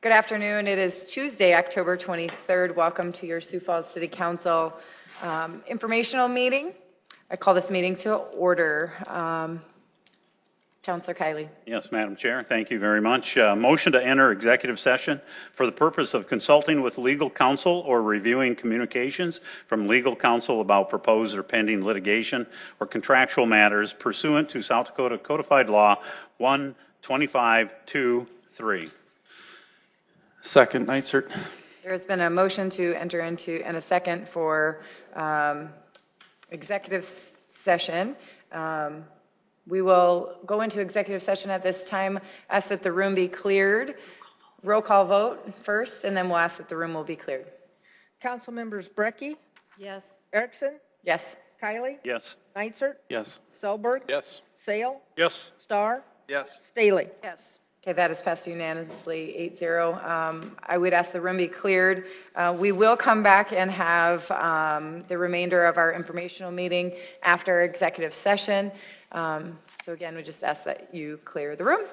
Good afternoon. It is Tuesday, October 23rd. Welcome to your Sioux Falls City Council informational meeting. I call this meeting to order. Councilor Kiley. Yes, Madam Chair. Thank you very much. Motion to enter executive session for the purpose of consulting with legal counsel or reviewing communications from legal counsel about proposed or pending litigation or contractual matters pursuant to South Dakota Codified Law 125-2-3. Second, Neitzer. There has been a motion to enter into and a second for executive session. We will go into executive session at this time, ask that the room be cleared. Roll call vote first, and then we'll ask that the room will be cleared. Council members Brecky? Yes. Erickson? Yes. Kiley? Yes. Neitzer? Yes. Selberg? Yes. Sale? Yes. Starr? Yes. Staley? Yes. Okay, that is passed unanimously, 8-0. I would ask the room be cleared. We will come back and have the remainder of our informational meeting after executive session. So again, we just ask that you clear the room.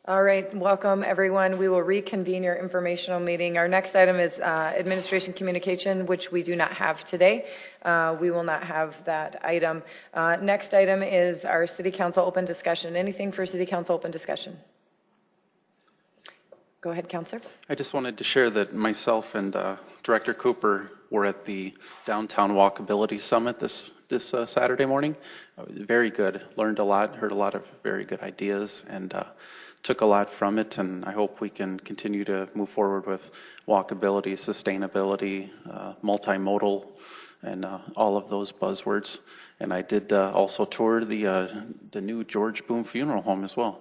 All right, welcome everyone. We will reconvene your informational meeting. Our next item is administration communication, which we do not have today. We will not have that item. Next item is our city council open discussion. Anything for city council open discussion? Go ahead, Councilor. I just wanted to share that myself and Director Cooper were at the Downtown Walkability Summit this Saturday morning. Very good. Learned a lot, heard a lot of very good ideas, and took a lot from it. And I hope we can continue to move forward with walkability, sustainability, multimodal, and all of those buzzwords. And I did also tour the new George Boom Funeral Home as well.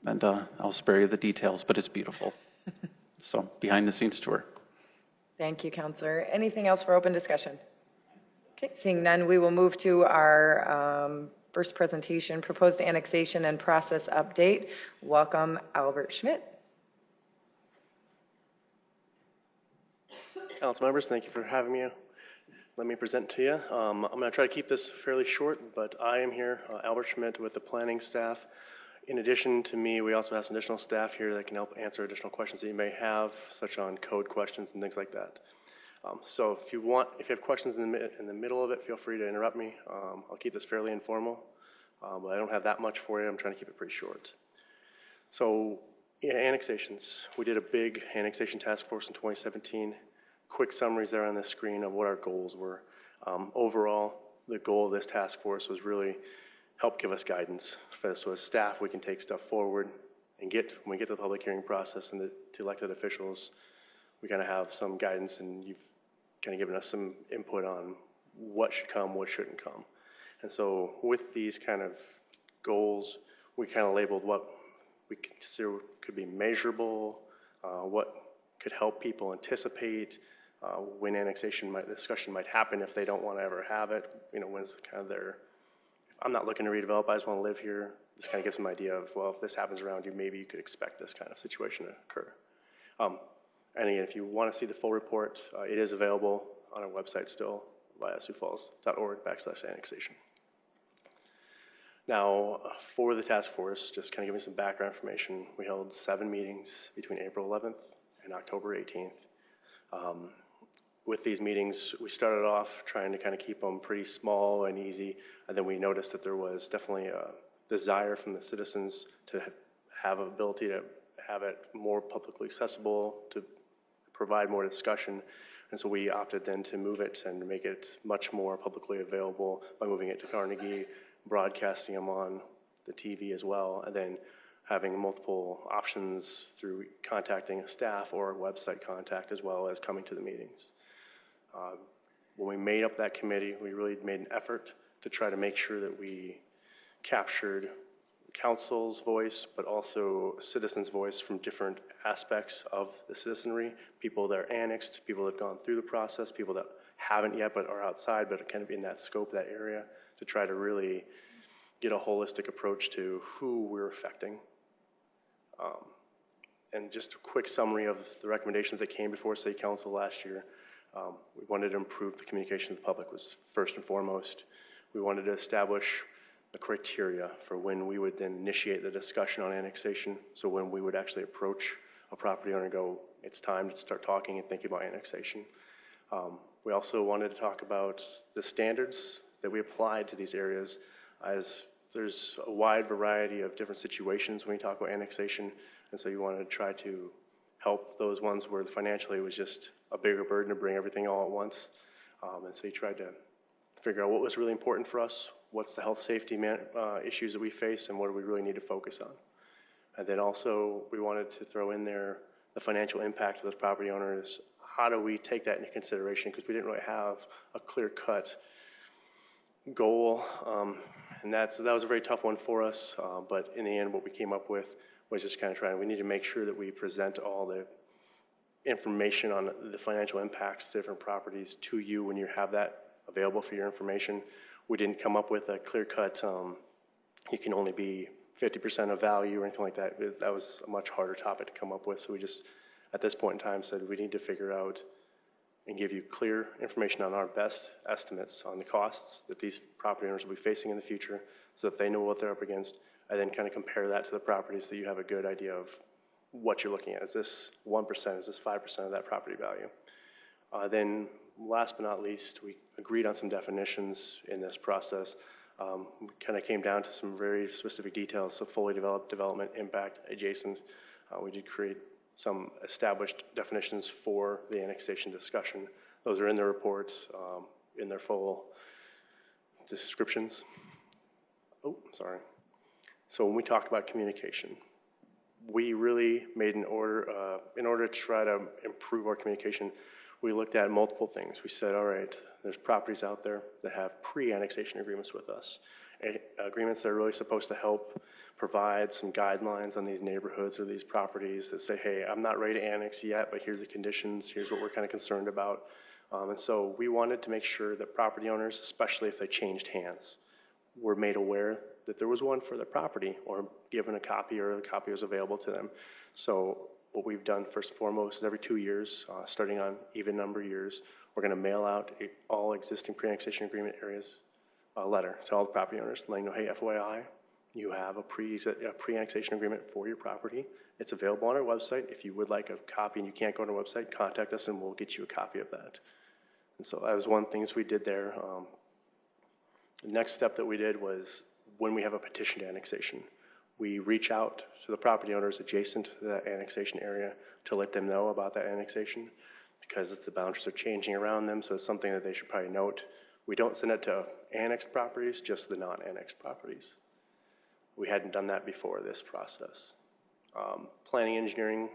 And I'll spare you the details, but it's beautiful. So, behind the scenes tour. Thank you, Councilor. Anything else for open discussion? Okay, seeing none, we will move to our first presentation, proposed annexation and process update. Welcome, Albert Schmidt. Council members, thank you for having me. Let me present to you. I'm going to try to keep this fairly short, but I am here, Albert Schmidt, with the planning staff. In addition to me, we also have some additional staff here that can help answer additional questions that you may have, such on code questions and things like that. So if you have questions in the middle of it, feel free to interrupt me. I'll keep this fairly informal, but I don't have that much for you. I'm trying to keep it pretty short. So yeah, annexations. We did a big annexation task force in 2017. Quick summaries there on the screen of what our goals were. Overall, the goal of this task force was really help give us guidance. So as staff, we can take stuff forward and when we get to the public hearing process and to elected officials, we kind of have some guidance, and you've kind of given us some input on what should come, what shouldn't come. And so with these kind of goals, we kind of labeled what we consider could be measurable, what could help people anticipate when discussion might happen if they don't want to ever have it, when's kind of their, I'm not looking to redevelop, I just want to live here. This kind of gives them an idea of, well, if this happens around you, maybe you could expect this kind of situation to occur. And again, if you want to see the full report, it is available on our website still via siouxfalls.org/annexation. Now, for the task force, just kind of giving some background information, we held 7 meetings between April 11th and October 18th. With these meetings, we started off trying to kind of keep them pretty small and easy, and then we noticed that there was definitely a desire from the citizens to have ability to have it more publicly accessible, to provide more discussion, and so we opted then to move it and make it much more publicly available by moving it to Carnegie, broadcasting them on the TV as well, and then having multiple options through contacting staff or website contact as well as coming to the meetings. When we made up that committee, we really made an effort to try to make sure that we captured council's voice, but also citizens' voice from different aspects of the citizenry, people that are annexed, people that have gone through the process, people that haven't yet but are outside but are kind of in that scope, that area, to try to really get a holistic approach to who we're affecting. And just a quick summary of the recommendations that came before City Council last year. We wanted to improve the communication to the public was first and foremost. We wanted to establish the criteria for when we would then initiate the discussion on annexation. So when we would actually approach a property owner and go, it's time to start talking and thinking about annexation. We also wanted to talk about the standards that we applied to these areas, as there's a wide variety of different situations when we talk about annexation. And so you wanted to try to help those ones where financially it was just a bigger burden to bring everything all at once. And so you tried to figure out what was really important for us, what's the health safety issues that we face, and what do we really need to focus on. And then also we wanted to throw in there the financial impact of those property owners. How do we take that into consideration? Because we didn't really have a clear-cut goal, and that was a very tough one for us, but in the end what we came up with was just kind of we need to make sure that we present all the information on the financial impacts to different properties to you when you have that available for your information. We didn't come up with a clear-cut, you can only be 50% of value or anything like that. That was a much harder topic to come up with, so we just, at this point in time, said we need to figure out and give you clear information on our best estimates on the costs that these property owners will be facing in the future so that they know what they're up against, and then kind of compare that to the property so that you have a good idea of what you're looking at. Is this 1%? Is this 5% of that property value? Then last but not least, we agreed on some definitions in this process. We kind of came down to some very specific details, so fully developed, development, impact, adjacent. We did create some established definitions for the annexation discussion. Those are in the reports, in their full descriptions. Oh, sorry. So when we talk about communication, we really made in order to try to improve our communication, we looked at multiple things. We said, all right, there's properties out there that have pre-annexation agreements with us, agreements that are really supposed to help provide some guidelines on these neighborhoods or these properties that say, hey, I'm not ready to annex yet, but here's the conditions, here's what we're kind of concerned about. And so we wanted to make sure that property owners, especially if they changed hands, were made aware that there was one for their property or given a copy or a copy was available to them. So what we've done first and foremost is every 2 years, starting on even number years, we're going to mail out all existing pre-annexation agreement areas a letter to all the property owners letting them know, hey, FYI, you have a pre-annexation agreement for your property. It's available on our website. If you would like a copy and you can't go on our website, contact us and we'll get you a copy of that. And so that was one thing we did there. The next step that we did was when we have a petition to annexation, we reach out to the property owners adjacent to that annexation area to let them know about that annexation because the boundaries are changing around them, so it's something that they should probably note. We don't send it to annexed properties, just the non-annexed properties. We hadn't done that before this process. Planning engineering,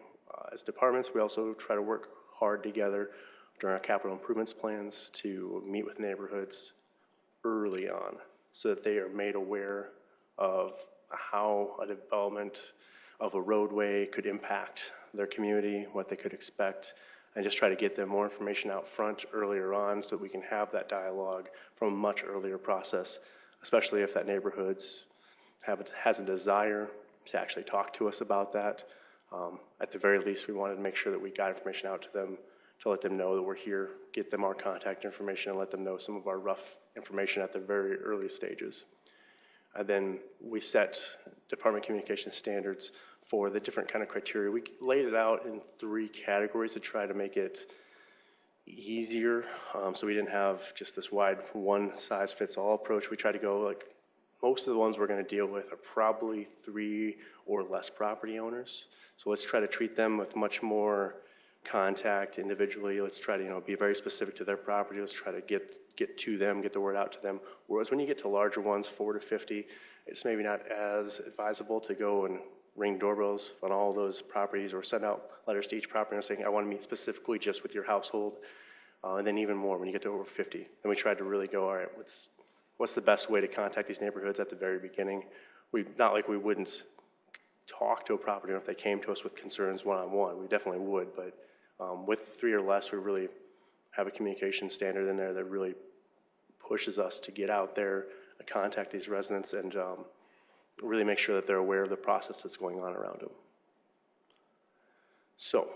as departments, we also try to work hard together during our capital improvements plans to meet with neighborhoods early on so that they are made aware of how a development of a roadway could impact their community, what they could expect, and just try to get them more information out front earlier on so that we can have that dialogue from a much earlier process, especially if that neighborhood's has a desire to actually talk to us about that. At the very least, we wanted to make sure that we got information out to them to let them know that we're here, get them our contact information, and let them know some of our rough information at the very early stages. And then we set department communication standards for the different kind of criteria. We laid it out in 3 categories to try to make it easier. So we didn't have just this wide one-size-fits-all approach. We tried to go like, most of the ones we're going to deal with are probably 3 or less property owners. So let's try to treat them with much more contact individually. Let's try to be very specific to their property. Let's try to get to them, get the word out to them. Whereas when you get to larger ones, 4 to 50, it's maybe not as advisable to go and ring doorbells on all those properties or send out letters to each property owner saying, I want to meet specifically just with your household. And then even more when you get to over 50. And we tried to really go, all right, what's the best way to contact these neighborhoods at the very beginning? Not like we wouldn't talk to a property owner if they came to us with concerns one-on-one. We definitely would, but with 3 or less, we really have a communication standard in there that really pushes us to get out there and contact these residents and really make sure that they're aware of the process that's going on around them. So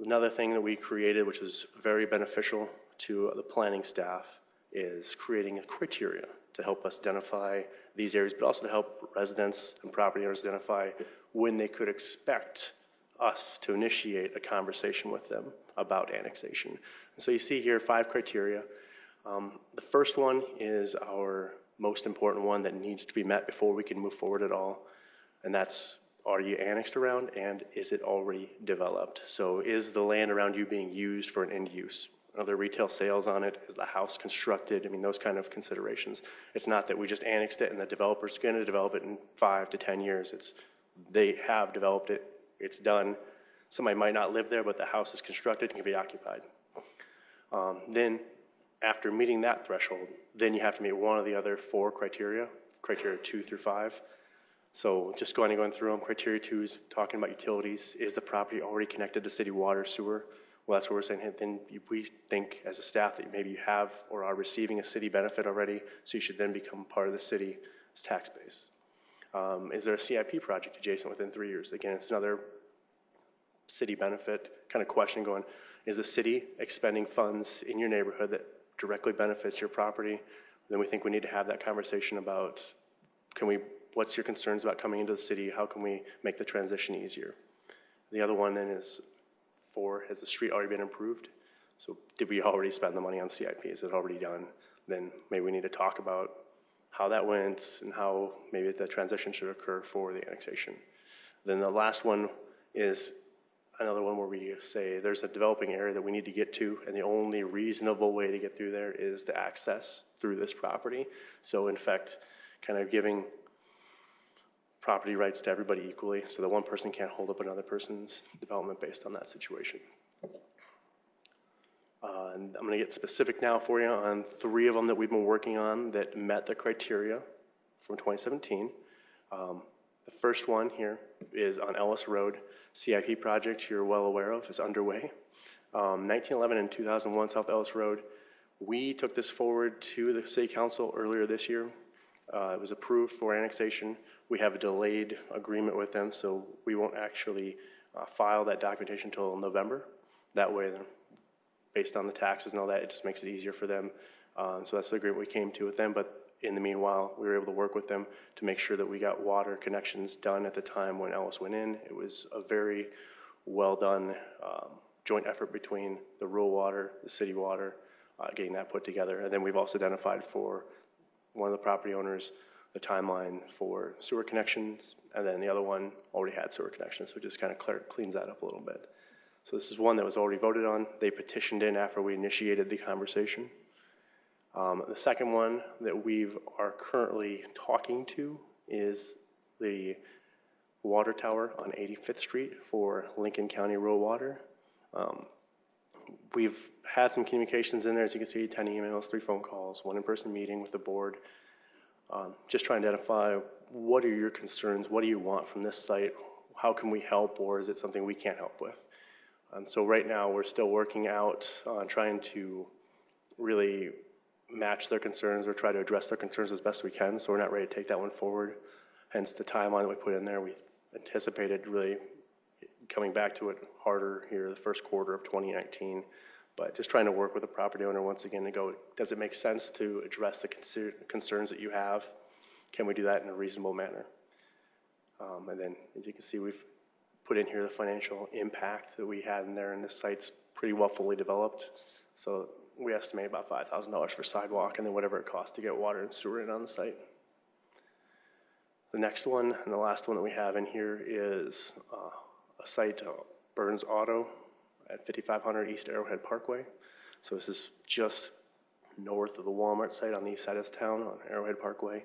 another thing that we created, which is very beneficial to the planning staff, is creating a criteria to help us identify these areas, but also to help residents and property owners identify when they could expect us to initiate a conversation with them about annexation. And so you see here 5 criteria. The first one is our most important one that needs to be met before we can move forward at all, and that's, are you annexed around and is it already developed? So is the land around you being used for an end use? Are there retail sales on it? Is the house constructed? I mean, those kind of considerations. It's not that we just annexed it and the developer's going to develop it in 5 to 10 years. It's they have developed it. It's done. Somebody might not live there, but the house is constructed and can be occupied. Then, after meeting that threshold, then you have to meet one of the other 4 criteria 2 through 5. So just going through them. Criteria 2 is talking about utilities. Is the property already connected to city water, sewer? Well, that's what we're saying. Then we think as a staff that maybe you have or are receiving a city benefit already, so you should then become part of the city's tax base. Is there a CIP project adjacent within 3 years? Again, it's another city benefit kind of question going, is the city expending funds in your neighborhood that directly benefits your property? Then we think we need to have that conversation about, can we what's your concerns about coming into the city? How can we make the transition easier? The other one then is 4, has the street already been improved? So did we already spend the money on CIP? Is it already done? Then maybe we need to talk about how that went and how maybe the transition should occur for the annexation. Then the last one is another one where we say there's a developing area that we need to get to, and the only reasonable way to get through there is the access through this property. So in fact, kind of giving property rights to everybody equally, so that one person can't hold up another person's development based on that situation. And I'm going to get specific now for you on 3 of them that we've been working on that met the criteria from 2017. The first one here is on Ellis Road. CIP project you're well aware of is underway. 1911 and 2001 South Ellis Road. We took this forward to the City Council earlier this year. It was approved for annexation. We have a delayed agreement with them, so we won't actually file that documentation until November. That way, based on the taxes and all that, it just makes it easier for them. So that's the agreement we came to with them, but in the meanwhile, we were able to work with them to make sure that we got water connections done at the time when Ellis went in. It was a very well done joint effort between the rural water, the city water, getting that put together. And then we've also identified for one of the property owners the timeline for sewer connections, and then the other one already had sewer connections, so it just kind of cleans that up a little bit. So this is one that was already voted on. They petitioned in after we initiated the conversation. The second one that we are currently talking to is the water tower on 85th Street for Lincoln County Rural Water. We've had some communications in there, as you can see, 10 emails, 3 phone calls, 1 in-person meeting with the board. Just trying to identify what are your concerns, what do you want from this site, how can we help, or is it something we can't help with? And so right now we're still working out on trying to really match their concerns or try to address their concerns as best we can, so we're not ready to take that one forward. Hence the timeline that we put in there. We anticipated really coming back to it harder here the first quarter of 2019, but just trying to work with the property owner once again to go, does it make sense to address the concerns that you have? Can we do that in a reasonable manner? And then, as you can see, we've put in here the financial impact that we had in there, and this site's pretty well fully developed. So we estimate about $5,000 for sidewalk and then whatever it costs to get water and sewer in on the site. The next one and the last one that we have in here is a site, Burns Auto at 5500 East Arrowhead Parkway. So this is just north of the Walmart site on the east side of town on Arrowhead Parkway.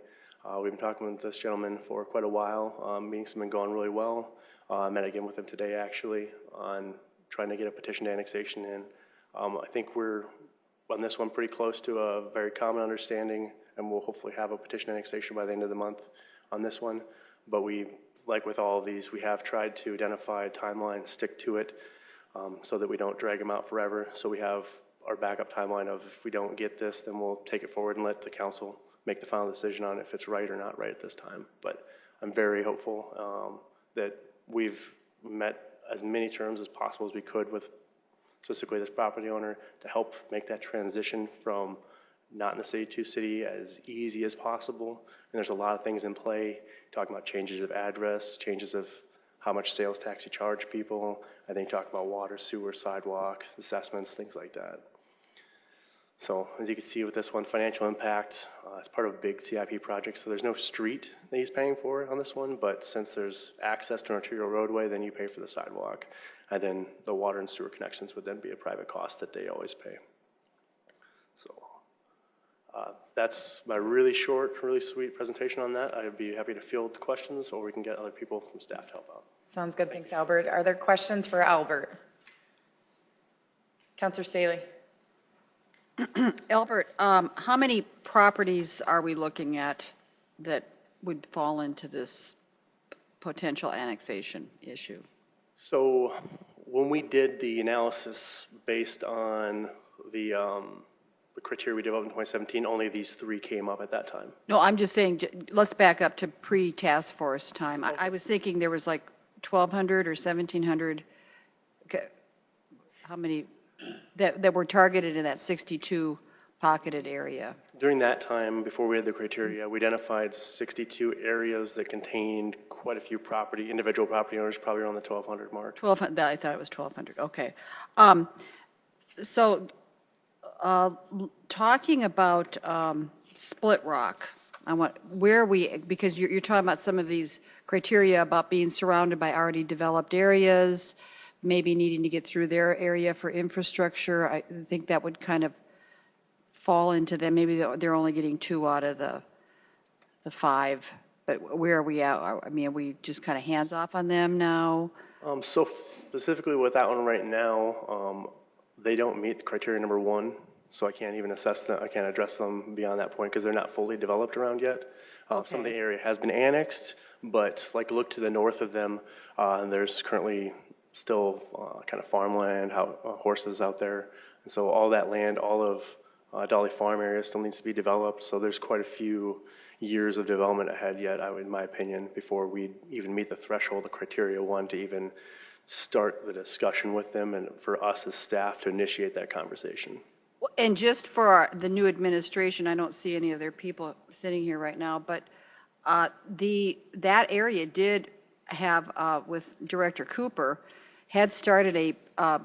We've been talking with this gentleman for quite a while. Meetings have been going really well. I met again with him today actually on trying to get a petition to annexation in. I think we're on this one pretty close to a very common understanding, and we'll hopefully have a petition annexation by the end of the month on this one. But we, like with all of these, we have tried to identify a timeline, stick to it, so that we don't drag them out forever. So we have our backup timeline of if we don't get this, then we'll take it forward and let the council make the final decision on if it's right or not right at this time. But I'm very hopeful that we've met as many terms as possible as we could with specifically this property owner to help make that transition from not in the city to city as easy as possible. And there's a lot of things in play, talking about changes of address, changes of how much sales tax you charge people. I think talk about water, sewer, sidewalk, assessments, things like that. So as you can see with this one, financial impact, it's part of a big CIP project, so there's no street that he's paying for on this one, but since there's access to an arterial roadway, then you pay for the sidewalk. And then the water and sewer connections would then be a private cost that they always pay. So that's my really short, really sweet presentation on that. I'd be happy to field questions, or we can get other people from staff to help out. Sounds good. Thanks, Albert. Are there questions for Albert? Councilor Staley. Albert, how many properties are we looking at that would fall into this potential annexation issue? So when we did the analysis based on the criteria we developed in 2017, only these 3 came up at that time. No, I'm just saying, let's back up to pre-task force time. I was thinking there was like 1,200 or 1,700, how many that were targeted in that 62 pocketed area. During that time, before we had the criteria, we identified 62 areas that contained quite a few individual property owners, probably around the 1,200 mark. 1,200, I thought it was 1,200, okay. So, talking about Split Rock, because you're talking about some of these criteria about being surrounded by already developed areas, maybe needing to get through their area for infrastructure. I think that would kind of fall into them. Maybe they're only getting 2 out of the 5. But where are we at? I mean, are we just kind of hands off on them now? So specifically with that one right now, they don't meet criteria number 1, so I can't even assess them. I can't address them beyond that point because they're not fully developed around yet. Okay. Some of the area has been annexed, but like look to the north of them, and there's currently still kind of farmland, horses out there. And so all that land, all of Dolly Farm area still needs to be developed. So there's quite a few years of development ahead yet, in my opinion, before we even meet the threshold of criteria 1 to even start the discussion with them and for us as staff to initiate that conversation. And just for the new administration, I don't see any of their people sitting here right now, but that area did have, with Director Cooper, had started a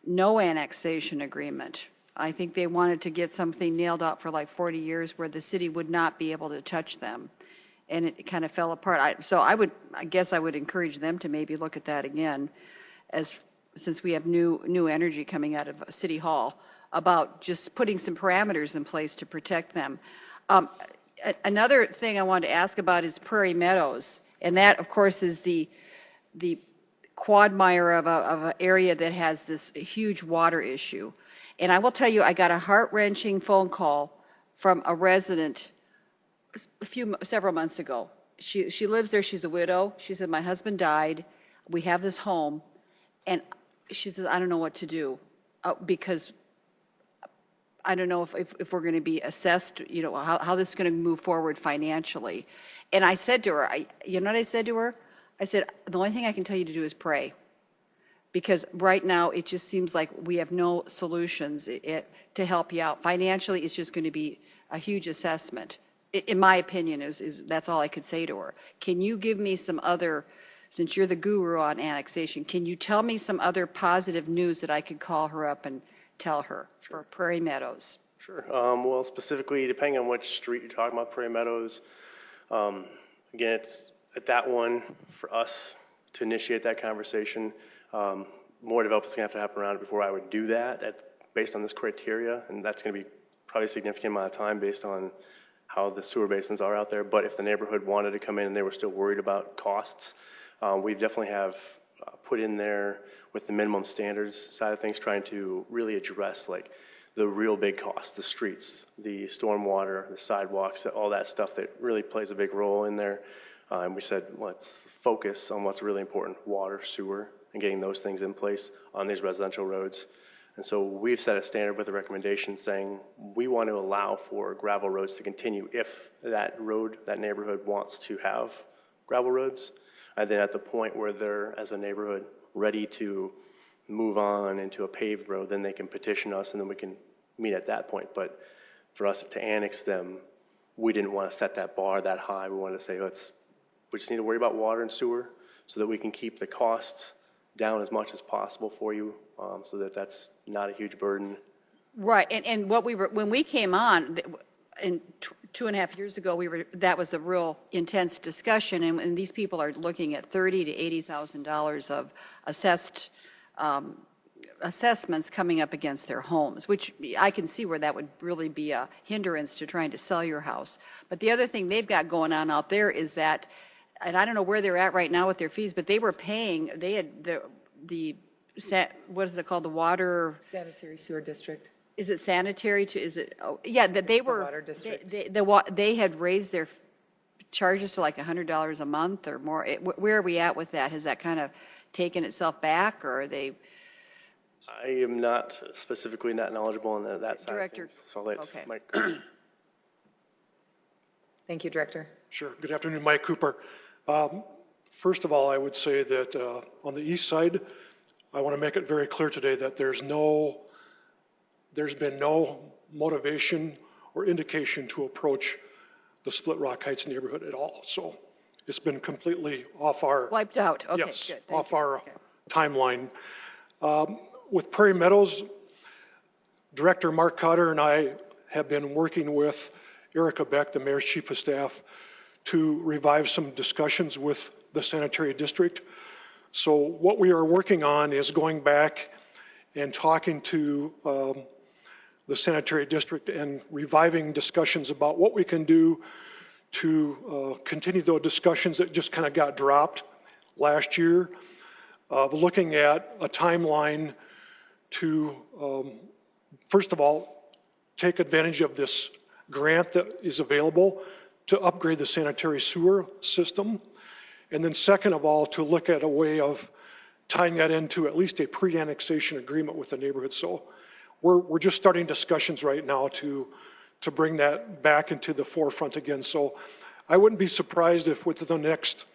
no annexation agreement. I think they wanted to get something nailed out for like 40 years where the city would not be able to touch them. And it kind of fell apart. I guess I would encourage them to maybe look at that again, since we have new energy coming out of City Hall, about just putting some parameters in place to protect them. Another thing I wanted to ask about is Prairie Meadows, and that, of course, is the quagmire of an area that has this huge water issue. And I will tell you, I got a heart-wrenching phone call from a resident several months ago. She lives there. She's a widow. She said, my husband died. We have this home. And she says, I don't know what to do because I don't know if we're going to be assessed, how this is going to move forward financially. And I said to her, you know what I said to her? I said, the only thing I can tell you to do is pray. Because right now it just seems like we have no solutions to help you out. Financially, it's just going to be a huge assessment. In my opinion, that's all I could say to her. Can you give me some other, since you're the guru on annexation, can you tell me some other positive news that I could call her up and tell her for Prairie Meadows? Sure. Well, specifically, depending on which street you're talking about, Prairie Meadows, again, it's at that one for us to initiate that conversation. More development is going to have to happen around it before I would do that based on this criteria, and that's going to be probably a significant amount of time based on how the sewer basins are out there. But if the neighborhood wanted to come in and they were still worried about costs, we definitely have put in there with the minimum standards side of things, trying to really address like the real big costs, the streets, the stormwater, the sidewalks, all that stuff that really plays a big role in there. And we said, let's focus on what's really important, water, sewer, and getting those things in place on these residential roads. And so we've set a standard with a recommendation saying we want to allow for gravel roads to continue if that neighborhood wants to have gravel roads. And then at the point where they're, as a neighborhood, ready to move on into a paved road, then they can petition us and then we can meet at that point. But for us to annex them, we didn't want to set that bar that high. We wanted to say, we just need to worry about water and sewer so that we can keep the costs down as much as possible for you, so that that's not a huge burden. Right, and when we came on, in 2.5 years ago, that was a real intense discussion, and these people are looking at $30,000 to $80,000 of assessments coming up against their homes, which I can see where that would really be a hindrance to trying to sell your house. But the other thing they've got going on out there is that, and I don't know where they're at right now with their fees, but they were paying, they had what is it called, the water? Sanitary sewer district. Is it sanitary to, is it, oh, yeah, that they were, water district. they had raised their charges to like $100 a month or more. Where are we at with that? Has that kind of taken itself back, or are they? I am not specifically not knowledgeable on that side. Director. Of things, so I'll let Okay. Mike. Thank you, Director. Sure. Good afternoon, Mike Cooper. First of all, I would say that on the east side, I want to make it very clear today that there's no there's been no motivation or indication to approach the Split Rock Heights neighborhood at all. So it's been completely off our. Wiped out. Okay, Yes, good. Thank off you. our Okay. timeline. With Prairie Meadows, Director Mark Cotter and I have been working with Erica Beck, the mayor's chief of staff, to revive some discussions with the sanitary district. So what we are working on is going back and talking to the sanitary district and reviving discussions about what we can do to continue those discussions that just kind of got dropped last year, of looking at a timeline to, first of all, take advantage of this grant that is available to upgrade the sanitary sewer system. And then second of all, to look at a way of tying that into at least a pre-annexation agreement with the neighborhood. So we're just starting discussions right now to bring that back into the forefront again. So I wouldn't be surprised if within the next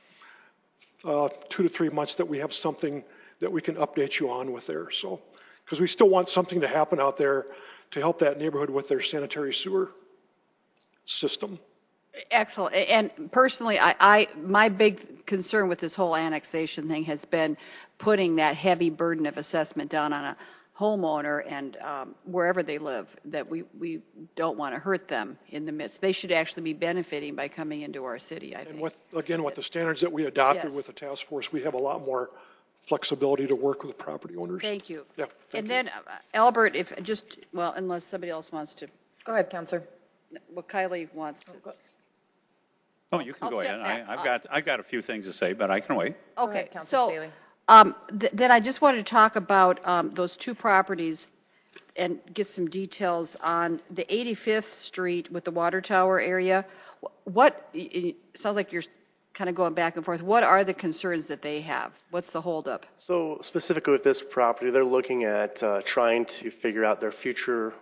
2 to 3 months that we have something that we can update you on with there. So, because we still want something to happen out there to help that neighborhood with their sanitary sewer system. Excellent. And personally, my big concern with this whole annexation thing has been putting that heavy burden of assessment down on a homeowner and wherever they live, that we don't want to hurt them in the midst. They should actually be benefiting by coming into our city, I think. And with the standards that we adopted Yes. with the task force, we have a lot more flexibility to work with the property owners. Thank you. Yeah, thank And you. then, Albert, unless somebody else wants to, Go ahead, Counselor. well, Kylie wants to. Oh, you can I'll go step ahead. back. I've got a few things to say, but I can wait. Okay, ahead, Counselor so, Staley. then I just wanted to talk about those two properties and get some details on the 85th Street with the water tower area. It sounds like you're kind of going back and forth. What are the concerns that they have? What's the holdup? So specifically with this property, they're looking at trying to figure out their future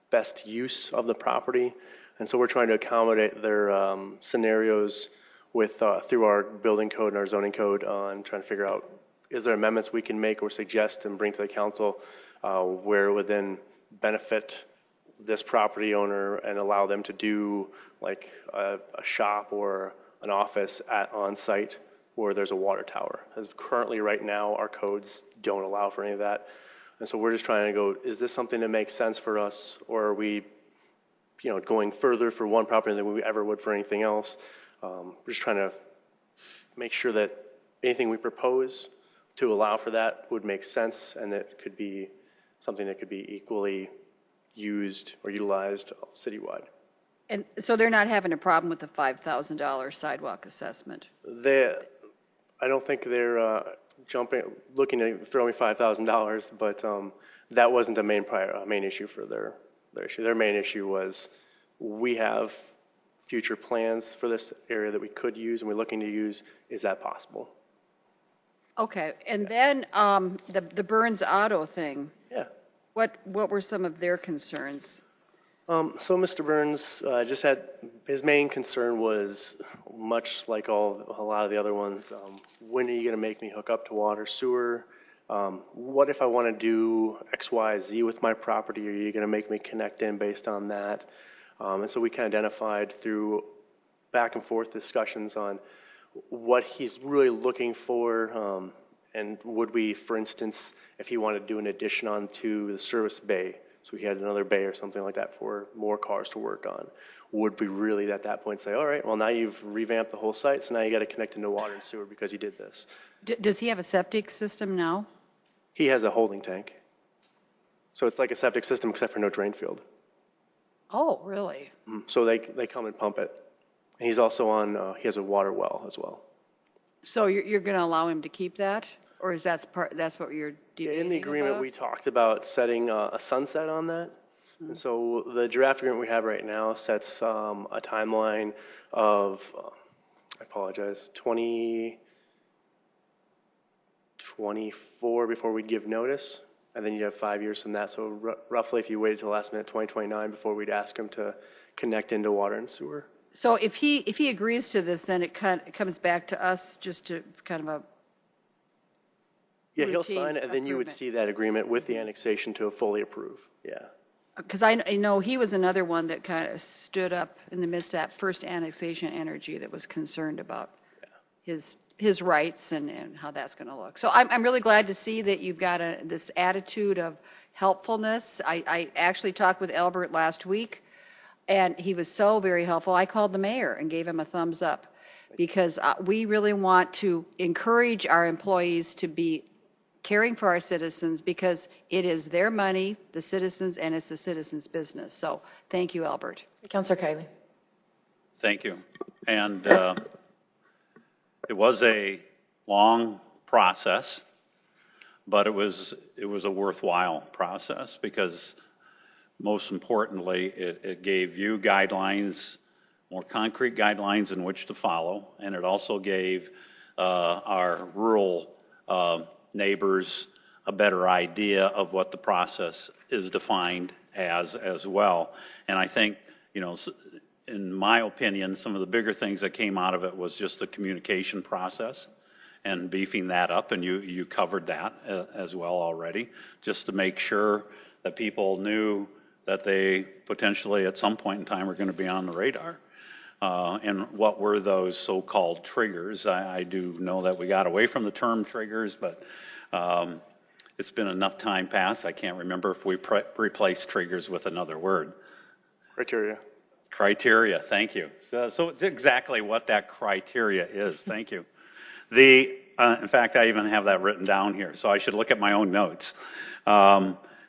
best use of the property. And so we're trying to accommodate their scenarios with through our building code and our zoning code on trying to figure out, is there amendments we can make or suggest and bring to the council where it would then benefit this property owner and allow them to do like a shop or an office on site where there's a water tower. As currently right now, our codes don't allow for any of that. And so we're just trying to go, is this something that makes sense for us, or are we going further for one property than we ever would for anything else? We're just trying to make sure that anything we propose to allow for that would make sense, and that could be something that could be equally used or utilized citywide. And so they're not having a problem with the $5,000 sidewalk assessment? I don't think they're looking to throw me $5,000, but that wasn't the main issue for their issue. Their main issue was, we have future plans for this area that we could use and we're looking to use. Is that possible? Okay, and then the Burns Auto thing. Yeah. What were some of their concerns? So Mr. Burns just had, his main concern was much like a lot of the other ones. When are you going to make me hook up to water, sewer? What if I want to do X, Y, Z with my property? Are you going to make me connect in based on that? And so we kind of identified through back and forth discussions on what he's really looking for. And would we, for instance, if he wanted to do an addition onto the service bay, so we had another bay or something like that for more cars to work on, would we really at that point say, all right, well, now you've revamped the whole site, so now you got to connect into water and sewer because you did this? Does he have a septic system now? He has a holding tank. So it's like a septic system except for no drain field. Oh, really? So they come and pump it. And he's also on, he has a water well as well. So you're going to allow him to keep that? Or is that's what you're debating In the agreement, about? we talked about setting a sunset on that. And so the draft agreement we have right now sets a timeline of, I apologize, 2024 before we'd give notice. And then you'd have 5 years from that. So roughly, if you waited till the last minute, 2029, before we'd ask him to connect into water and sewer. So if he agrees to this, then it comes back to us just to kind of a Yeah, he'll routine sign it, and then you would improvement. see that agreement with the annexation to fully approve. Yeah. because I know he was another one that kind of stood up in the midst of that first annexation energy that was concerned about his rights and how that's going to look. So I'm really glad to see that you've got this attitude of helpfulness. I actually talked with Albert last week, and he was so very helpful. I called the mayor and gave him a thumbs up because we really want to encourage our employees to be caring for our citizens because it is their money, the citizens, and it's the citizens' business. So thank you, Albert. Councilor Kiley. Thank you. And it was a long process, but it was a worthwhile process because most importantly, it gave you guidelines, more concrete guidelines in which to follow, and it also gave our rural neighbors a better idea of what the process is defined as well. And I think, you know, in my opinion, some of the bigger things that came out of it was just the communication process and beefing that up, and you covered that as well already, just to make sure that people knew that they potentially at some point in time are going to be on the radar. And what were those so-called triggers? I do know that we got away from the term triggers, but it's been enough time past. I can't remember if we replaced triggers with another word. Criteria. Criteria, thank you. So it's exactly what that criteria is. Thank you. In fact, I even have that written down here, so I should look at my own notes.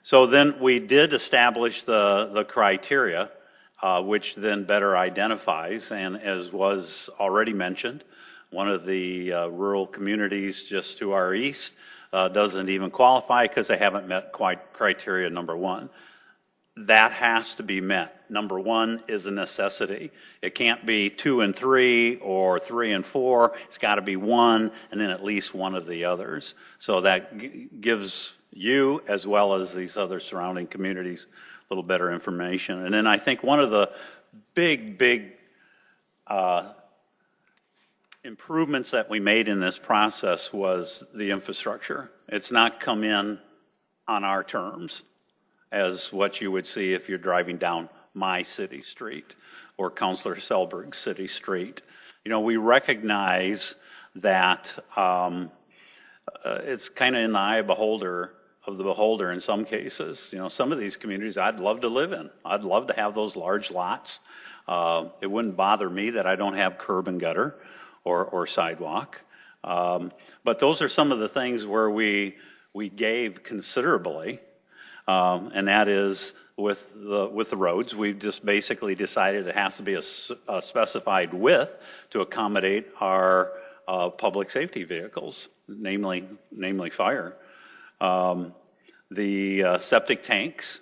So then we did establish the criteria, which then better identifies, and as was already mentioned, one of the rural communities just to our east doesn't even qualify because they haven't met criteria number one. That has to be met. Number one is a necessity. It can't be 2 and 3 or 3 and 4. It's got to be 1 and then at least one of the others. So that gives you as well as these other surrounding communities a little better information. And then I think one of the big improvements that we made in this process was the infrastructure. It's not come in on our terms as what you would see if you're driving down my city street or Councilor Selberg's city street. You know, we recognize that it's kind of in the eye of the beholder in some cases. You know, some of these communities I'd love to live in. I'd love to have those large lots. It wouldn't bother me that I don't have curb and gutter or sidewalk. But those are some of the things where we gave considerably. And that is with the roads. We've just basically decided it has to be a specified width to accommodate our public safety vehicles, namely fire. The septic tanks,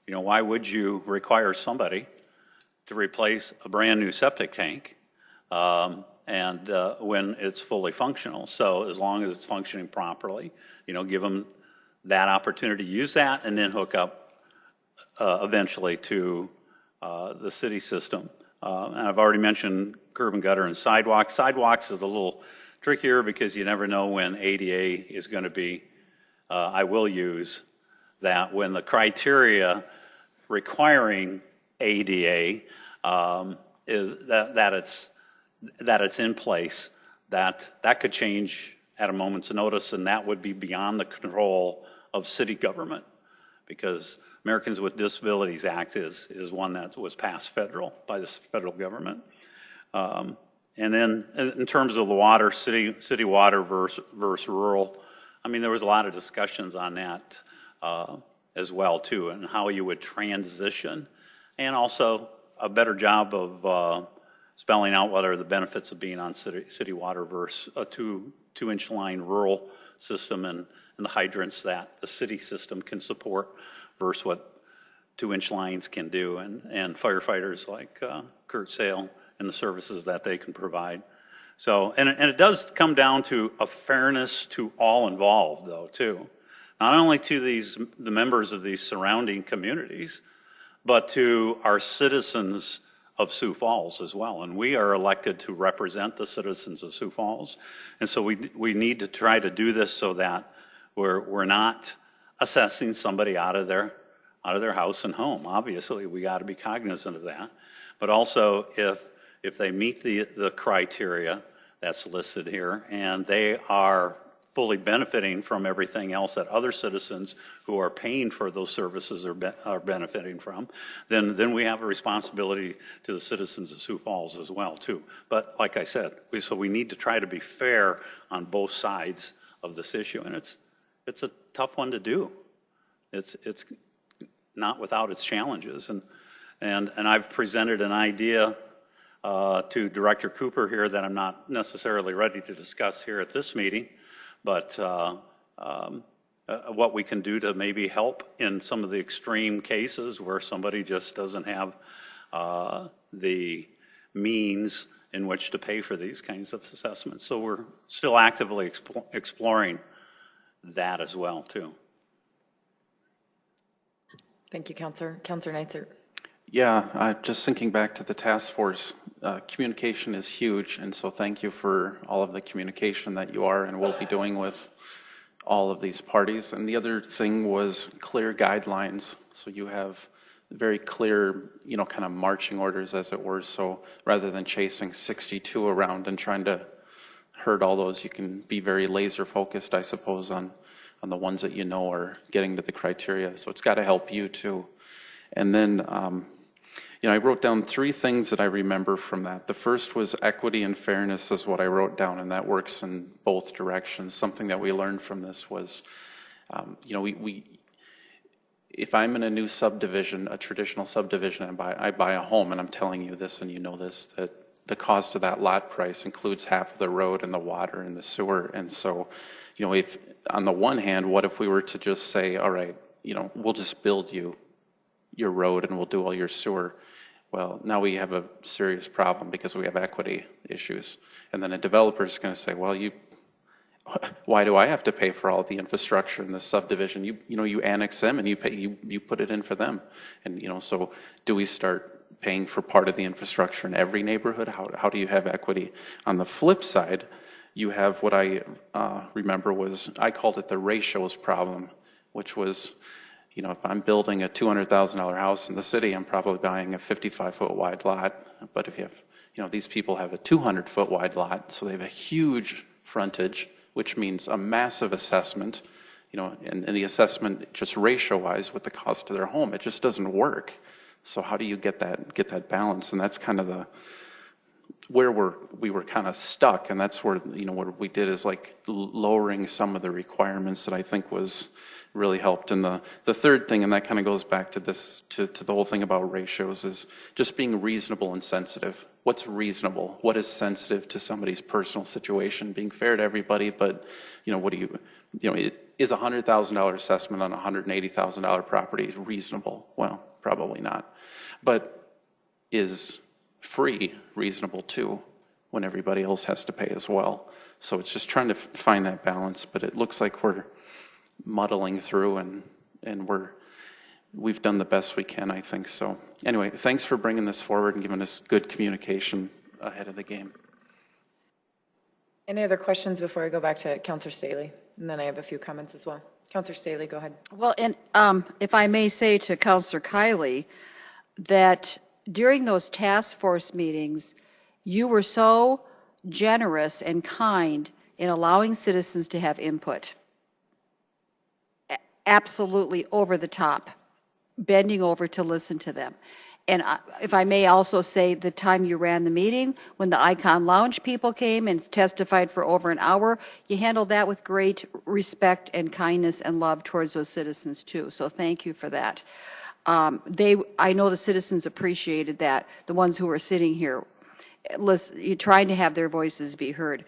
you know, why would you require somebody to replace a brand new septic tank and when it's fully functional? So as long as it's functioning properly, you know, give them that opportunity to use that and then hook up eventually to the city system. And I've already mentioned curb and gutter and sidewalks. Sidewalks is a little trickier because you never know when ADA is going to be. I will use that when the criteria requiring ADA is that it's in place, that could change at a moment's notice, and that would be beyond the control of city government, because Americans with Disabilities Act is one that was passed by the federal government. And then in terms of the water, city water versus rural, I mean, there was a lot of discussions on that as well too, and how you would transition, and also a better job of spelling out what are the benefits of being on city water versus a 2-inch line rural system and the hydrants that the city system can support versus what 2-inch lines can do, and firefighters like Kurt Sale and the services that they can provide. So, and it does come down to a fairness to all involved, though, too. Not only to the members of these surrounding communities, but to our citizens of Sioux Falls as well. And we are elected to represent the citizens of Sioux Falls. And so we need to try to do this so that we're not assessing somebody out of their out of their house and home. Obviously, we got to be cognizant of that. But also, if they meet the criteria that's listed here, and they are fully benefiting from everything else that other citizens who are paying for those services are benefiting from, then we have a responsibility to the citizens of Sioux Falls as well, too. But like I said, we need to try to be fair on both sides of this issue, and it's a tough one to do. It's not without its challenges, and I've presented an idea to Director Cooper here that I'm not necessarily ready to discuss here at this meeting, but what we can do to maybe help in some of the extreme cases where somebody just doesn't have the means in which to pay for these kinds of assessments. So we're still actively exploring that as well, too. Thank you, Councilor. Councilor Neitzer. Yeah, just thinking back to the task force, communication is huge, and so thank you for all of the communication that you are and will be doing with all of these parties. And the other thing was clear guidelines. So you have very clear, kind of marching orders, as it were. So rather than chasing 62 around and trying to herd all those, you can be very laser focused, I suppose, on the ones that are getting to the criteria. So it's got to help you too. And then, I wrote down 3 things that I remember from that. The first was equity and fairness is what I wrote down, and that works in both directions. Something that we learned from this was, if I'm in a new subdivision, a traditional subdivision, and I buy a home, and I'm telling you this and you know this, that the cost of that lot price includes half of the road and the water and the sewer. And so, if on the one hand, what if we were to just say, all right, we'll just build you your road and we'll do all your sewer. Well, now we have a serious problem because we have equity issues. And then a developer is going to say, well, why do I have to pay for all the infrastructure in this subdivision? You annex them and you put it in for them. And, so do we start paying for part of the infrastructure in every neighborhood? How do you have equity? On the flip side, you have what I remember was, I called it the ratios problem, which was, if I'm building a $200,000 house in the city, I'm probably buying a 55-foot wide lot. But if you have, these people have a 200-foot wide lot, so they have a huge frontage, which means a massive assessment, and the assessment just ratio-wise with the cost of their home, it just doesn't work. So how do you get that balance? And that's kind of where we were kind of stuck, and that's where what we did is like lowering some of the requirements that I think was really helped. And the third thing, and that kind of goes back to this to the whole thing about ratios, is just being reasonable and sensitive. What's reasonable? What is sensitive to somebody's personal situation? Being fair to everybody, but what do you is a $100,000 assessment on a $180,000 property reasonable? Well, probably not. But is free reasonable too, when everybody else has to pay as well? So it's just trying to find that balance, but it looks like we're muddling through, and we've done the best we can, I think. So anyway, thanks for bringing this forward and giving us good communication ahead of the game. Any other questions before I go back to Councilor Staley? And then I have a few comments as well. Councilor Staley, go ahead. Well, and if I may say to Councilor Kiley that during those task force meetings, you were so generous and kind in allowing citizens to have input. Absolutely over the top, bending over to listen to them. And if I may also say, the time you ran the meeting, when the Icon Lounge people came and testified for over an hour, you handled that with great respect and kindness and love towards those citizens too. So thank you for that. I know the citizens appreciated that, the ones who were sitting here, trying to have their voices be heard.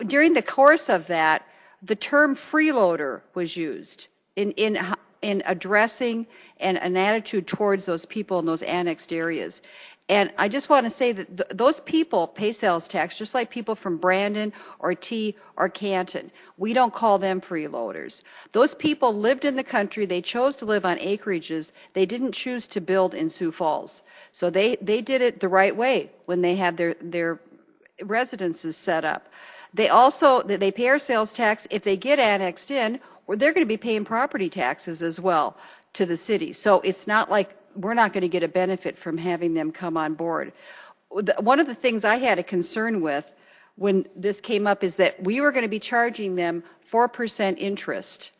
During the course of that, the term freeloader was used in addressing and an attitude towards those people in those annexed areas. And I just want to say that those people pay sales tax just like people from Brandon or T or Canton. We don't call them freeloaders. Those people lived in the country. They chose to live on acreages. They didn't choose to build in Sioux Falls. So they did it the right way when they had their residences set up. They pay our sales tax if they get annexed in, they're going to be paying property taxes as well to the city. So it's not like we're not going to get a benefit from having them come on board. One of the things I had a concern with when this came up is that we were going to be charging them 4% interest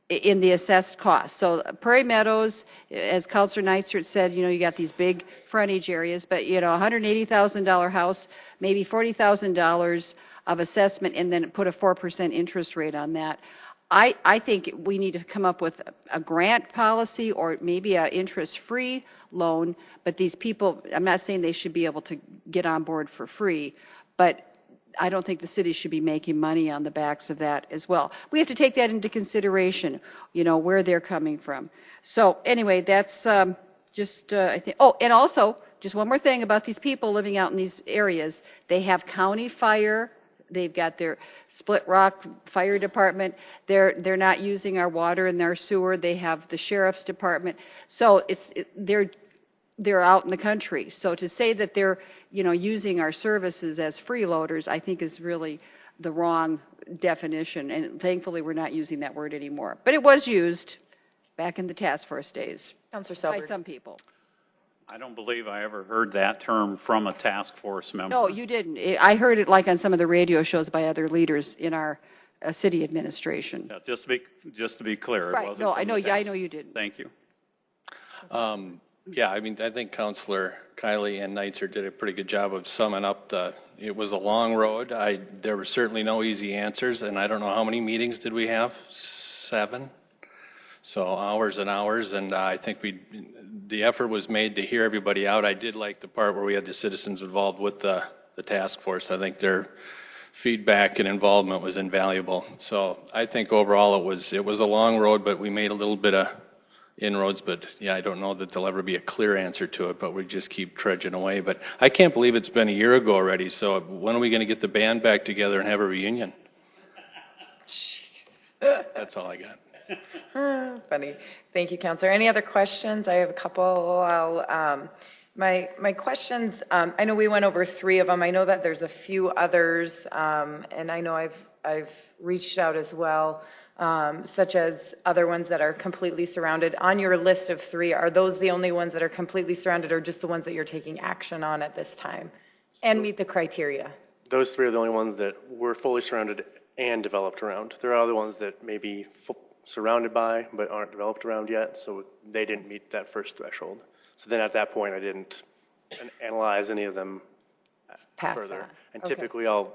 in the assessed cost. So Prairie Meadows, as Councilor Neitzer said, you got these big frontage areas, but $180,000 house, maybe $40,000 of assessment, and then put a 4% interest rate on that. I think we need to come up with a grant policy or maybe an interest-free loan, but these people, I'm not saying they should be able to get on board for free, but I don't think the city should be making money on the backs of that as well. We have to take that into consideration, where they're coming from. So anyway, that's just, I think, oh, and also, just one more thing about these people living out in these areas. They have county fire. They've got their Split Rock Fire Department. They're not using our water and our sewer. They have the sheriff's department. So they're out in the country. So to say that they're, using our services as freeloaders, I think is really the wrong definition. And thankfully, we're not using that word anymore. But it was used back in the task force days Councilor by Selberg. some people. I don't believe I ever heard that term from a task force member. No, you didn't. I heard it like on some of the radio shows by other leaders in our city administration. Yeah, just to be clear, Right. it wasn't No, from I know. the Yeah, I task- know you didn't. Thank you. Yeah, I mean, I think Councilor Kiley and Neitzer did a pretty good job of summing up it was a long road. There were certainly no easy answers, and I don't know how many meetings did we have? 7? So hours and hours, and I think the effort was made to hear everybody out. I did like the part where we had the citizens involved with the task force. I think their feedback and involvement was invaluable. So I think overall it was a long road, but we made a little bit of inroads. But yeah, I don't know that there'll ever be a clear answer to it, but we just keep trudging away. But I can't believe it's been a year ago already. So when are we going to get the band back together and have a reunion? That's all I got. Funny. Thank you, Counselor. Any other questions? I have a couple. My questions, I know we went over 3 of them. I know that there's a few others, and I know I've reached out as well, such as other ones that are completely surrounded. On your list of 3, are those the only ones that are completely surrounded, or just the ones that you're taking action on at this time and meet the criteria? Those 3 are the only ones that were fully surrounded and developed around. There are other ones that may be surrounded by but aren't developed around yet, so they didn't meet that first threshold. So then at that point, I didn't analyze any of them Past further. that. And Okay. typically, I'll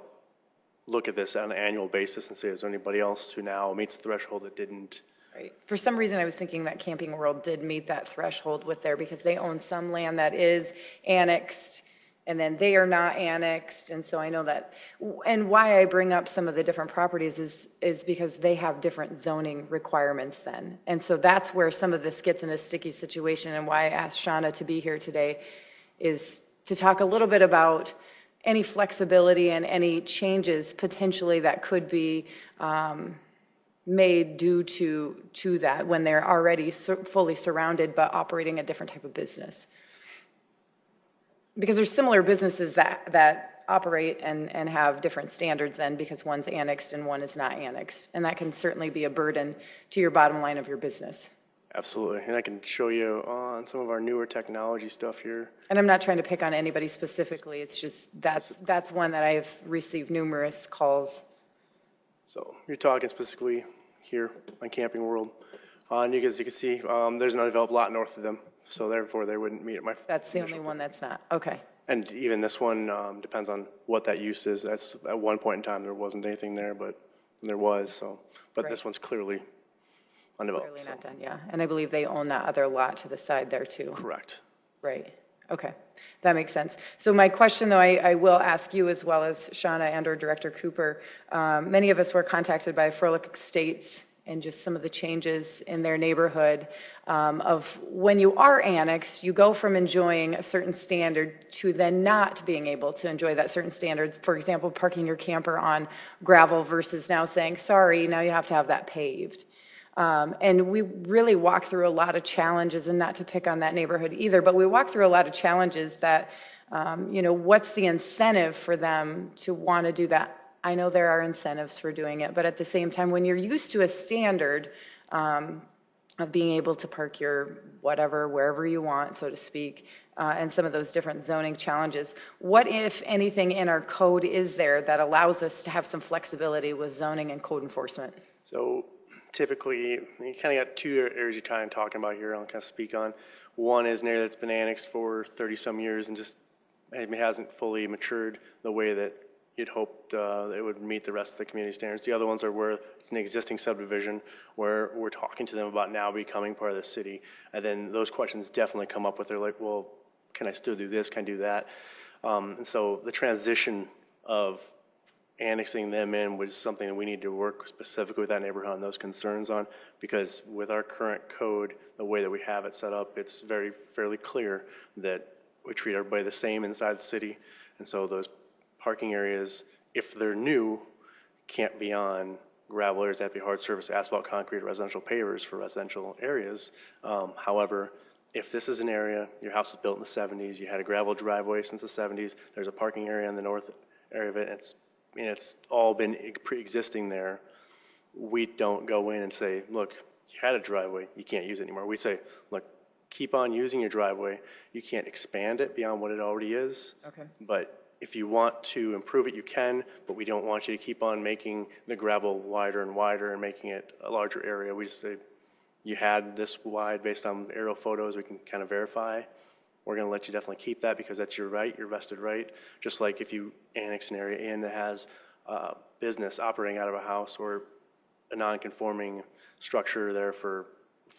look at this on an annual basis and say, is there anybody else who now meets the threshold that didn't? Right. For some reason, I was thinking that Camping World did meet that threshold with there because they own some land that is annexed, and then they are not annexed. And so I know that, and why I bring up some of the different properties is because they have different zoning requirements then. And so that's where some of this gets in a sticky situation, and why I asked Shauna to be here today is to talk a little bit about any flexibility and any changes potentially that could be made due to that when they're already fully surrounded but operating a different type of business. Because there's similar businesses that operate and have different standards then, because one's annexed and one is not annexed. And that can certainly be a burden to your bottom line of your business. Absolutely. And I can show you on some of our newer technology stuff here. And I'm not trying to pick on anybody specifically. It's just that's one that I've received numerous calls. So you're talking specifically here on Camping World. And as you can see, there's an undeveloped lot north of them. So therefore, they wouldn't meet my. That's the only one that's not. Okay. And even this one depends on what that use is. That's at one point in time there wasn't anything there, but there was. So, but this Right. one's clearly undeveloped. Clearly not so. done, yeah. And I believe they own that other lot to the side there too. Correct. Right. Okay. That makes sense. So my question, though, I will ask you as well as Shauna and or Director Cooper. Many of us were contacted by Froelich Estates and just some of the changes in their neighborhood of when you are annexed, you go from enjoying a certain standard to then not being able to enjoy that certain standard. For example, parking your camper on gravel versus now saying, sorry, now you have to have that paved. And we really walk through a lot of challenges, and not to pick on that neighborhood either, but we walk through a lot of challenges that, what's the incentive for them to want to do that I know there are incentives for doing it, but at the same time, when you're used to a standard of being able to park your whatever, wherever you want, so to speak, and some of those different zoning challenges, what, if anything, in our code is there that allows us to have some flexibility with zoning and code enforcement? So typically, you kind of got two areas you're talking about here I'll kind of speak on. One is an area that's been annexed for 30-some years and just maybe hasn't fully matured the way that you'd hoped it would meet the rest of the community standards. The other ones are where it's an existing subdivision where we're talking to them about now becoming part of the city. And then those questions definitely come up with, they're like, well, can I still do this? Can I do that? And so the transition of annexing them in was something that we need to work specifically with that neighborhood on those concerns on, because with our current code, the way that we have it set up, it's fairly clear that we treat everybody the same inside the city. And so those parking areas, if they're new, can't be on gravel areas, have to be hard surface, asphalt, concrete, residential pavers for residential areas. However, if this is an area, your house was built in the 70s, you had a gravel driveway since the 70s, there's a parking area in the north area of it, and it's all been pre-existing there, we don't go in and say, look, you had a driveway, you can't use it anymore. We say, look, keep on using your driveway. You can't expand it beyond what it already is. Okay. But if you want to improve it, you can, but we don't want you to keep on making the gravel wider and wider and making it a larger area. We just say, you had this wide based on aerial photos we can kind of verify. We're going to let you definitely keep that because that's your right, your vested right. Just like if you annex an area in that has business operating out of a house or a non-conforming structure there for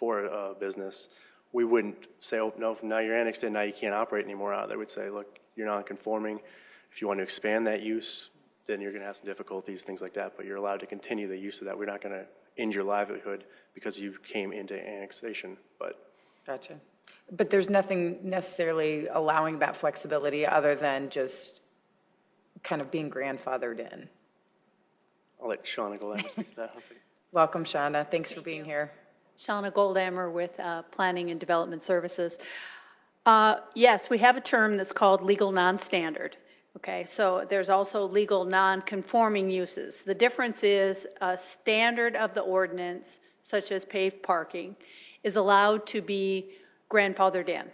a business, we wouldn't say, oh, no, now you're annexed in, now you can't operate anymore out there. We'd say, look, you're non-conforming. If you want to expand that use, then you're going to have some difficulties, things like that, but you're allowed to continue the use of that. We're not going to end your livelihood because you came into annexation. But Gotcha. But there's nothing necessarily allowing that flexibility other than just kind of being grandfathered in. I'll let Shauna go ahead and speak to that. Welcome, Shauna. Thanks for being here. Shauna Goldammer with Planning and Development Services. Yes, we have a term that's called legal non-standard. Okay, so there's also legal non-conforming uses. The difference is a standard of the ordinance, such as paved parking, is allowed to be grandfathered in,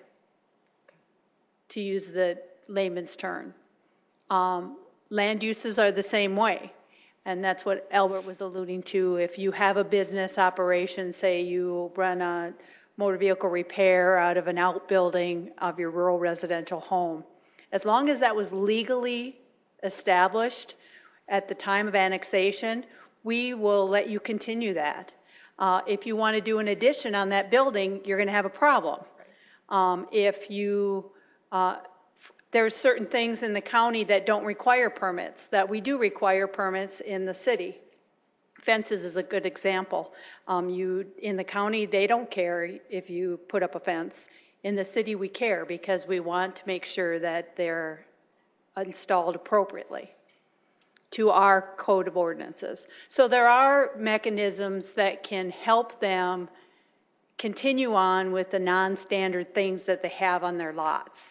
to use the layman's term. Land uses are the same way, and that's what Albert was alluding to. If you have a business operation, say you run a motor vehicle repair out of an outbuilding of your rural residential home, as long as that was legally established at the time of annexation, we will let you continue that. If you want to do an addition on that building, you're going to have a problem. There's certain things in the county that don't require permits, that we do require permits in the city. Fences is a good example. In the county, they don't care if you put up a fence. In the city, we care because we want to make sure that they're installed appropriately to our code of ordinances. So there are mechanisms that can help them continue on with the non-standard things that they have on their lots.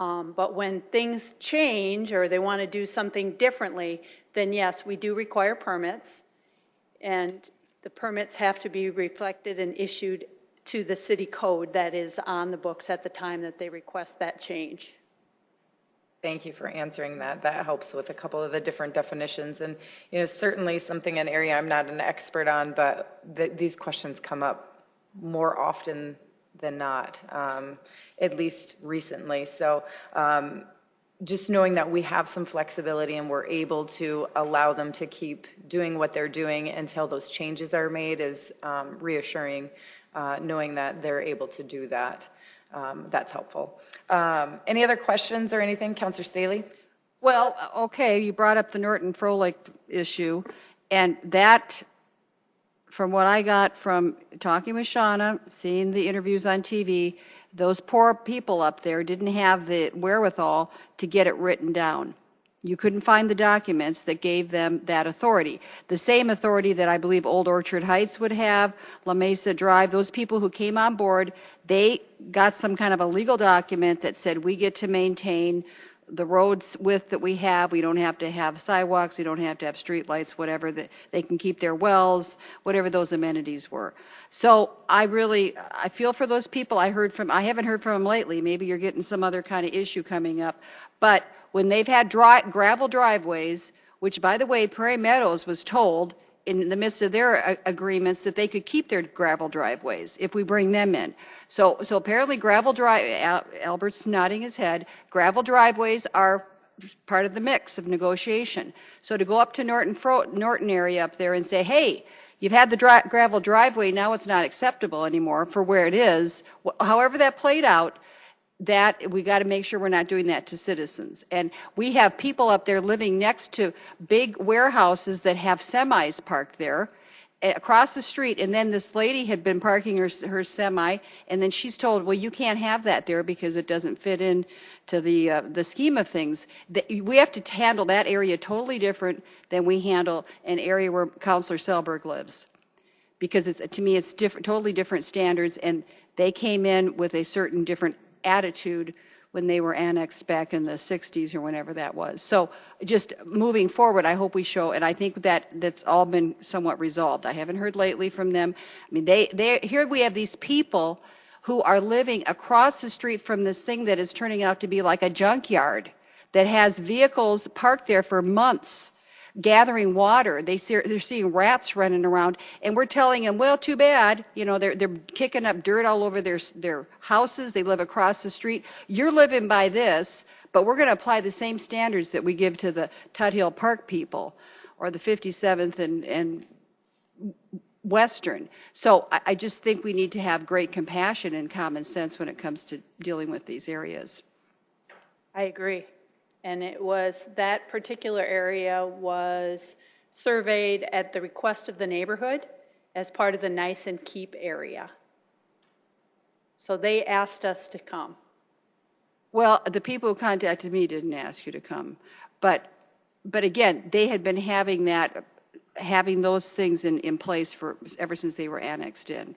But when things change or they want to do something differently, then yes, we do require permits, and the permits have to be reflected and issued to the city code that is on the books at the time that they request that change. Thank you for answering that. That helps with a couple of the different definitions. And, certainly something, an area I'm not an expert on, but these questions come up more often than not, at least recently. So just knowing that we have some flexibility and we're able to allow them to keep doing what they're doing until those changes are made is reassuring, knowing that they're able to do that. That's helpful. Any other questions or anything? Councilor Staley? Well, okay, you brought up the Norton Froelich issue, and that, from what I got from talking with Shauna, seeing the interviews on TV, those poor people up there didn't have the wherewithal to get it written down. You couldn't find the documents that gave them that authority. The same authority that I believe Old Orchard Heights would have, La Mesa Drive, those people who came on board, they got some kind of a legal document that said we get to maintain the roads width that we have. We don't have to have sidewalks, we don't have to have streetlights, whatever, that they can keep their wells, whatever those amenities were. So I feel for those people. I haven't heard from them lately. Maybe you're getting some other kind of issue coming up. But when they've had gravel driveways, which by the way, Prairie Meadows was told in the midst of their agreements that they could keep their gravel driveways if we bring them in. So apparently Albert's nodding his head, gravel driveways are part of the mix of negotiation. So to go up to Norton area up there and say, hey, you've had the gravel driveway, now it's not acceptable anymore for where it is, however that played out, that we got to make sure we're not doing that to citizens. And we have people up there living next to big warehouses that have semis parked there across the street, and then this lady had been parking her semi, and then she's told, well, you can't have that there because it doesn't fit in to the scheme of things. We have to handle that area totally different than we handle an area where Councilor Selberg lives, because to me it's totally different standards, and they came in with a certain different attitude when they were annexed back in the 60s or whenever that was. So just moving forward, I hope we show, and I think that's all been somewhat resolved. I haven't heard lately from them. I mean, here we have these people who are living across the street from this thing that is turning out to be like a junkyard that has vehicles parked there for months gathering water. They're seeing rats running around, and we're telling them, well, too bad. You know, they're kicking up dirt all over their houses. They live across the street. You're living by this, but we're going to apply the same standards that we give to the Tut Hill Park people or the 57th and Western. So I just think we need to have great compassion and common sense when it comes to dealing with these areas. I agree. And that particular area was surveyed at the request of the neighborhood as part of the Nice and Keep area. So they asked us to come. Well, the people who contacted me didn't ask you to come. But again, they had been having those things in place ever since they were annexed in.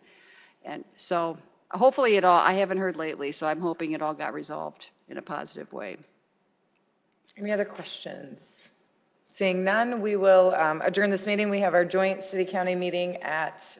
And so hopefully I haven't heard lately, so I'm hoping it all got resolved in a positive way. Any other questions? Seeing none, we will adjourn this meeting. We have our joint city-county meeting at